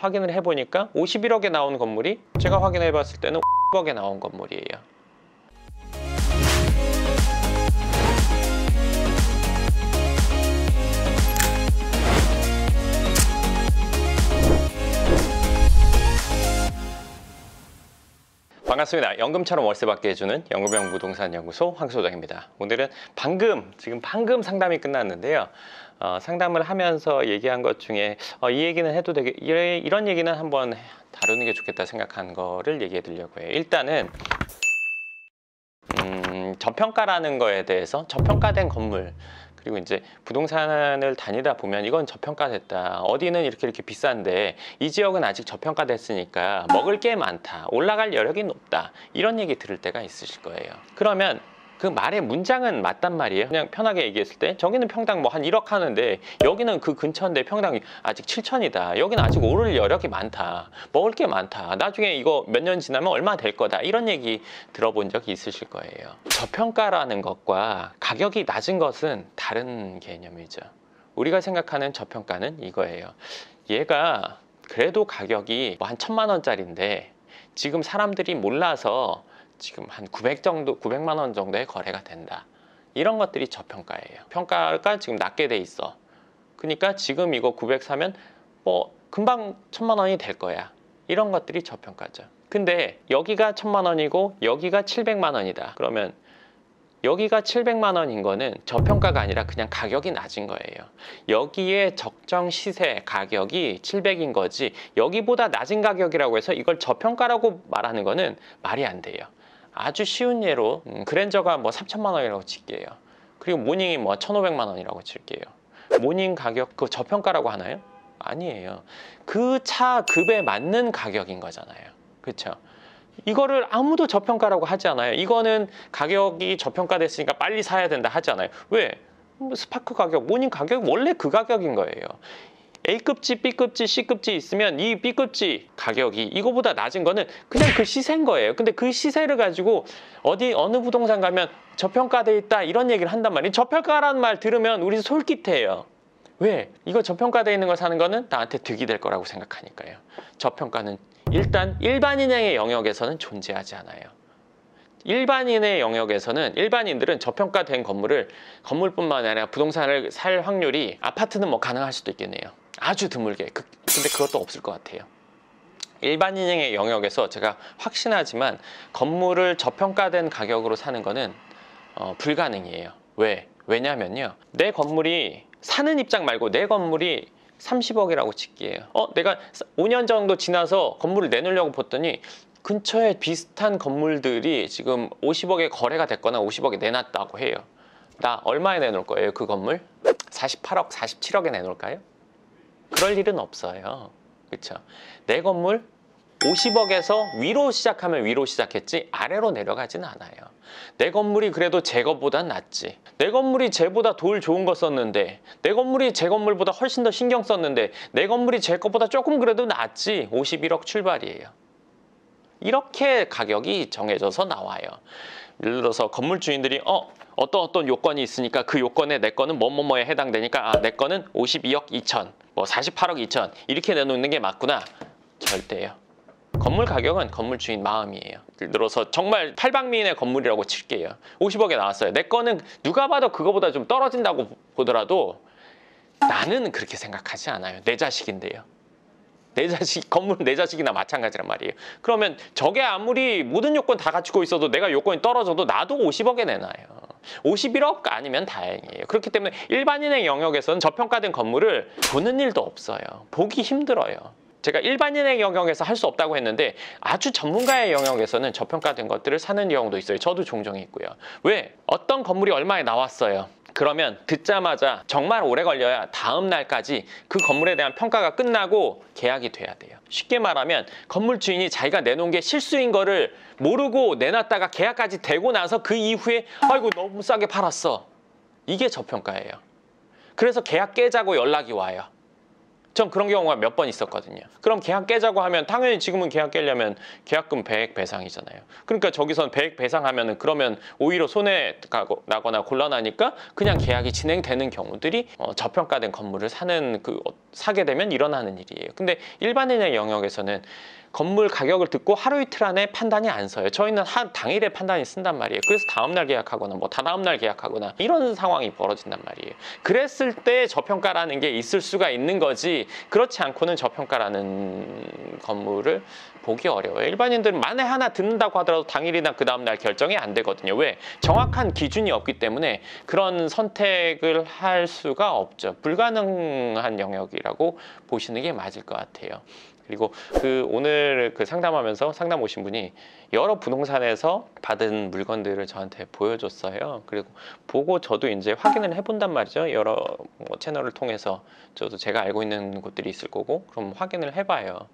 확인을 해보니까 51억에 나온 건물이 제가 확인해 봤을 때는 50억에 나온 건물이에요. 반갑습니다. 연금처럼 월세 받게 해주는 연금형 부동산 연구소 황소장입니다. 오늘은 지금 방금 상담이 끝났는데요. 상담을 하면서 얘기한 것 중에 이 얘기는 해도 이런 얘기는 한번 다루는 게 좋겠다 생각한 거를 얘기해 드리려고 해요. 일단은 저평가라는 거에 대해서, 저평가된 건물, 그리고 이제 부동산을 다니다 보면 이건 저평가됐다, 어디는 이렇게 비싼데 이 지역은 아직 저평가됐으니까 먹을 게 많다, 올라갈 여력이 높다, 이런 얘기 들을 때가 있으실 거예요. 그러면 그 말의 문장은 맞단 말이에요. 그냥 편하게 얘기했을 때 저기는 평당 뭐 한 1억 하는데 여기는 그 근처인데 평당이 아직 7천이다, 여기는 아직 오를 여력이 많다, 먹을 게 많다, 나중에 이거 몇 년 지나면 얼마 될 거다, 이런 얘기 들어본 적이 있으실 거예요. 저평가라는 것과 가격이 낮은 것은 다른 개념이죠. 우리가 생각하는 저평가는 이거예요. 얘가 그래도 가격이 뭐 한 1,000만 원짜리인데 지금 사람들이 몰라서 지금 한 900만 원 정도의 거래가 된다, 이런 것들이 저평가예요. 평가가 지금 낮게 돼 있어. 그러니까 지금 이거 900 사면 뭐 금방 1,000만 원이 될 거야, 이런 것들이 저평가죠. 근데 여기가 1,000만 원이고 여기가 700만 원이다 그러면 여기가 700만 원인 거는 저평가가 아니라 그냥 가격이 낮은 거예요. 여기에 적정 시세 가격이 700인 거지, 여기보다 낮은 가격이라고 해서 이걸 저평가라고 말하는 거는 말이 안 돼요. 아주 쉬운 예로 그랜저가 뭐 3,000만 원이라고 칠게요. 그리고 모닝이 뭐 1,500만 원이라고 칠게요. 모닝 가격 그거 저평가라고 하나요? 아니에요. 그 차 급에 맞는 가격인 거잖아요. 그렇죠? 이거를 아무도 저평가라고 하지 않아요. 이거는 가격이 저평가됐으니까 빨리 사야 된다 하지 않아요. 왜? 스파크 가격, 모닝 가격이 원래 그 가격인 거예요. A급지, B급지, C급지 있으면 이 B급지 가격이 이거보다 낮은 거는 그냥 그 시세인 거예요. 근데 그 시세를 가지고 어느 부동산 가면 저평가돼 있다, 이런 얘기를 한단 말이에요. 저평가라는 말 들으면 우리 솔깃해요. 왜? 이거 저평가돼 있는 거 사는 거는 나한테 득이 될 거라고 생각하니까요. 저평가는 일단 일반인의 영역에서는 존재하지 않아요. 일반인의 영역에서는, 일반인들은 저평가된 건물뿐만 아니라 부동산을 살 확률이, 아파트는 뭐 가능할 수도 있겠네요. 아주 드물게. 근데 그것도 없을 것 같아요. 일반인의 영역에서 제가 확신하지만 건물을 저평가된 가격으로 사는 거는 불가능이에요. 왜? 왜냐면요, 내 건물이, 사는 입장 말고 내 건물이 30억이라고 칠게요. 내가 5년 정도 지나서 건물을 내놓으려고 봤더니 근처에 비슷한 건물들이 지금 50억에 거래가 됐거나 50억에 내놨다고 해요. 나 얼마에 내놓을 거예요? 그 건물? 48억, 47억에 내놓을까요? 그럴 일은 없어요. 그렇죠? 내 건물 50억에서 위로 시작하면 위로 시작했지 아래로 내려가진 않아요. 내 건물이 그래도 제 것보단 낫지. 내 건물이 쟤보다 돌 좋은 거 썼는데, 내 건물이 제 건물보다 훨씬 더 신경 썼는데, 내 건물이 제 것보다 조금 그래도 낫지. 51억 출발이에요. 이렇게 가격이 정해져서 나와요. 예를 들어서 건물 주인들이 어떤 요건이 있으니까 그 요건에 내 거는 뭐뭐뭐에 해당되니까 내 거는 52억 2천, 뭐 48억 2천 이렇게 내놓는 게 맞구나. 절대요. 건물 가격은 건물 주인 마음이에요. 예를 들어서 정말 팔방미인의 건물이라고 칠게요. 50억에 나왔어요. 내 거는 누가 봐도 그거보다 좀 떨어진다고 보더라도 나는 그렇게 생각하지 않아요. 내 자식인데요. 내 자식, 건물은 내 자식이나 마찬가지란 말이에요. 그러면 저게 아무리 모든 요건 다 갖추고 있어도 내가 요건이 떨어져도 나도 50억에 내놔요. 51억 아니면 다행이에요. 그렇기 때문에 일반인의 영역에서는 저평가된 건물을 보는 일도 없어요. 보기 힘들어요. 제가 일반인의 영역에서 할 수 없다고 했는데 아주 전문가의 영역에서는 저평가된 것들을 사는 경우도 있어요. 저도 종종 있고요. 왜? 어떤 건물이 얼마에 나왔어요. 그러면 듣자마자 정말 오래 걸려야 다음 날까지 그 건물에 대한 평가가 끝나고 계약이 돼야 돼요. 쉽게 말하면 건물 주인이 자기가 내놓은 게 실수인 거를 모르고 내놨다가 계약까지 되고 나서 그 이후에 아이고 너무 싸게 팔았어. 이게 저평가예요. 그래서 계약 깨자고 연락이 와요. 전 그런 경우가 몇 번 있었거든요. 그럼 계약 깨자고 하면 당연히 지금은 계약 깨려면 계약금 배액 배상이잖아요. 그러니까 저기선 배액 배상하면은 그러면 오히려 손해 나거나 곤란하니까 그냥 계약이 진행되는 경우들이 저평가된 건물을 사게 되면 일어나는 일이에요. 근데 일반인의 영역에서는 건물 가격을 듣고 하루 이틀 안에 판단이 안 서요. 저희는 당일에 판단이 쓴단 말이에요. 그래서 다음날 계약하거나 뭐 다다음날 계약하거나 이런 상황이 벌어진단 말이에요. 그랬을 때 저평가라는 게 있을 수가 있는 거지, 그렇지 않고는 저평가라는 건물을 보기 어려워요. 일반인들은 만에 하나 듣는다고 하더라도 당일이나 그 다음날 결정이 안 되거든요. 왜? 정확한 기준이 없기 때문에 그런 선택을 할 수가 없죠. 불가능한 영역이라고 보시는 게 맞을 것 같아요. 그리고 오늘 상담하면서 상담 오신 분이 여러 부동산에서 받은 물건들을 저한테 보여줬어요. 그리고 보고 저도 이제 확인을 해본단 말이죠. 여러 채널을 통해서 저도 제가 알고 있는 곳들이 있을 거고, 그럼 확인을 해봐요.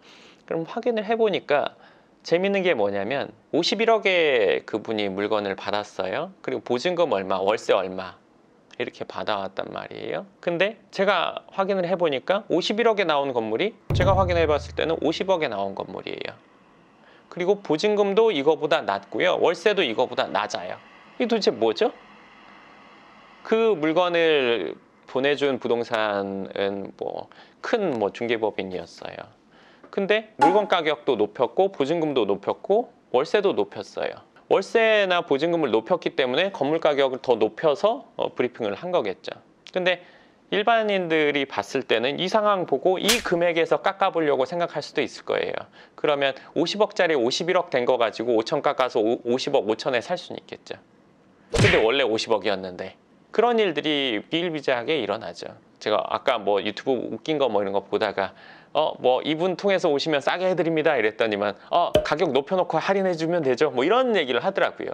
그럼 확인을 해보니까 재밌는 게 뭐냐면 51억에 그분이 물건을 받았어요. 그리고 보증금 얼마, 월세 얼마 이렇게 받아왔단 말이에요. 근데 제가 확인을 해보니까 51억에 나온 건물이 제가 확인해 봤을 때는 50억에 나온 건물이에요. 그리고 보증금도 이거보다 낮고요. 월세도 이거보다 낮아요. 이게 도대체 뭐죠? 그 물건을 보내준 부동산은 큰 중개법인이었어요. 근데 물건 가격도 높였고 보증금도 높였고 월세도 높였어요. 월세나 보증금을 높였기 때문에 건물 가격을 더 높여서 브리핑을 한 거겠죠. 근데 일반인들이 봤을 때는 이 상황 보고 이 금액에서 깎아보려고 생각할 수도 있을 거예요. 그러면 50억짜리 51억 된 거 가지고 5천 깎아서 50억 5천에 살 수는 있겠죠. 근데 원래 50억이었는데 그런 일들이 비일비재하게 일어나죠. 제가 아까 유튜브 웃긴 거 이런 거 보다가 이분 통해서 오시면 싸게 해드립니다 이랬더니만 가격 높여놓고 할인해주면 되죠, 이런 얘기를 하더라고요.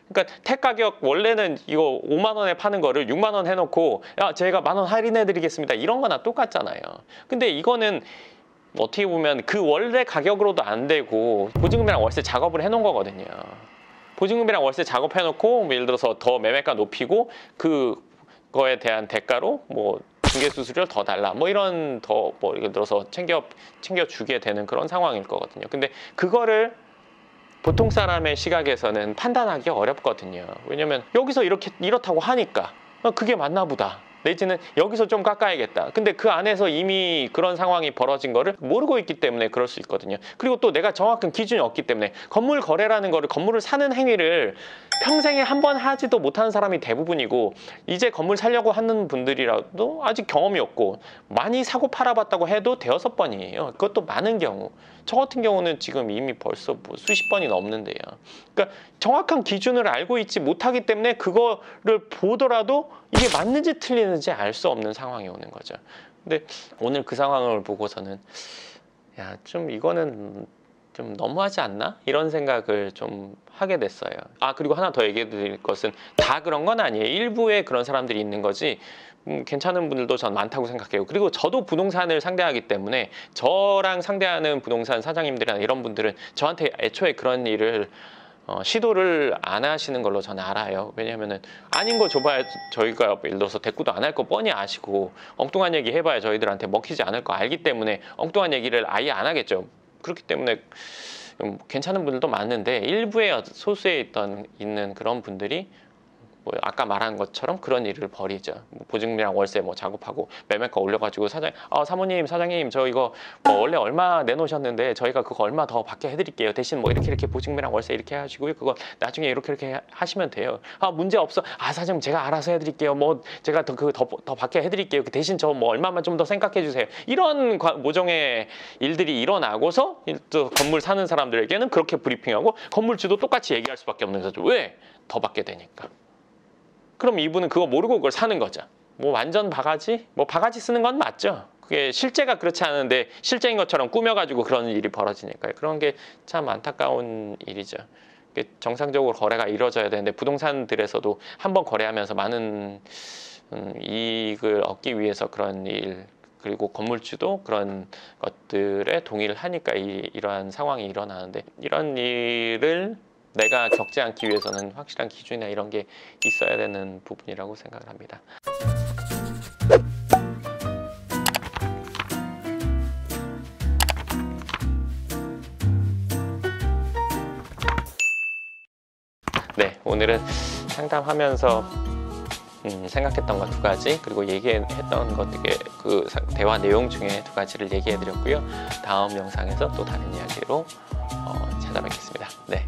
그러니까 택 가격 원래는 이거 5만 원에 파는 거를 6만 원 해놓고 제가 1만 원 할인해드리겠습니다, 이런 거나 똑같잖아요. 근데 이거는 어떻게 보면 그 원래 가격으로도 안 되고 보증금이랑 월세 작업을 해놓은 거거든요. 보증금이랑 월세 작업해놓고 예를 들어서 더 매매가 높이고 그거에 대한 대가로 중개 수수료를 더 달라 이런 예를 들어서 챙겨주게 되는 그런 상황일 거거든요. 근데 그거를 보통 사람의 시각에서는 판단하기 어렵거든요. 왜냐면 여기서 이렇다고 하니까 그게 맞나 보다, 내지는 여기서 좀 깎아야겠다. 근데 그 안에서 이미 그런 상황이 벌어진 거를 모르고 있기 때문에 그럴 수 있거든요. 그리고 또 내가 정확한 기준이 없기 때문에 건물 거래라는 거를, 건물을 사는 행위를 평생에 한 번 하지도 못하는 사람이 대부분이고, 이제 건물 사려고 하는 분들이라도 아직 경험이 없고 많이 사고 팔아봤다고 해도 5번이에요. 그것도 많은 경우. 저 같은 경우는 지금 이미 벌써 수십 번이 넘는데요. 그러니까 정확한 기준을 알고 있지 못하기 때문에 그거를 보더라도 이게 맞는지 틀리는지 알 수 없는 상황이 오는 거죠. 근데 오늘 그 상황을 보고서는 좀 이거는 좀 너무하지 않나? 이런 생각을 좀 하게 됐어요. 그리고 하나 더 얘기해 드릴 것은 다 그런 건 아니에요. 일부에 그런 사람들이 있는 거지 괜찮은 분들도 전 많다고 생각해요. 그리고 저도 부동산을 상대하기 때문에 저랑 상대하는 부동산 사장님들이나 이런 분들은 저한테 애초에 그런 일을 시도를 안 하시는 걸로 저는 알아요. 왜냐하면은 아닌 거 줘봐야 저희가 예를 들어서 대꾸도 안 할 거 뻔히 아시고, 엉뚱한 얘기 해봐야 저희들한테 먹히지 않을 거 알기 때문에 엉뚱한 얘기를 아예 안 하겠죠. 그렇기 때문에 괜찮은 분들도 많은데 일부의 소수에 있는 그런 분들이 아까 말한 것처럼 그런 일을 벌이죠. 보증금이랑 월세 작업하고 매매가 올려가지고 사모님, 사장님 저 이거 원래 얼마 내놓으셨는데 저희가 그거 얼마 더 받게 해드릴게요. 대신 이렇게 보증금이랑 월세 이렇게 하시고요. 그거 나중에 이렇게 하시면 돼요. 문제 없어. 사장님 제가 알아서 해드릴게요. 제가 더 받게 해드릴게요. 그 대신 저 얼마만 좀 더 생각해 주세요. 이런 모종의 일들이 일어나고서 또 건물 사는 사람들에게는 그렇게 브리핑하고 건물주도 똑같이 얘기할 수밖에 없는 거죠. 왜? 더 받게 되니까. 그럼 이분은 그거 모르고 그걸 사는 거죠. 완전 바가지? 바가지 쓰는 건 맞죠. 그게 실제가 그렇지 않은데 실제인 것처럼 꾸며가지고 그런 일이 벌어지니까요. 그런 게 참 안타까운 일이죠. 정상적으로 거래가 이루어져야 되는데 부동산들에서도 한번 거래하면서 많은 이익을 얻기 위해서 그런 일, 그리고 건물주도 그런 것들에 동의를 하니까 이러한 상황이 일어나는데, 이런 일을 내가 겪지 않기 위해서는 확실한 기준이나 이런 게 있어야 되는 부분이라고 생각을 합니다. 네, 오늘은 상담하면서 생각했던 것 2가지, 그리고 얘기했던 것 되게 그 대화 내용 중에 2가지를 얘기해 드렸고요. 다음 영상에서 또 다른 이야기로 찾아뵙겠습니다. 네.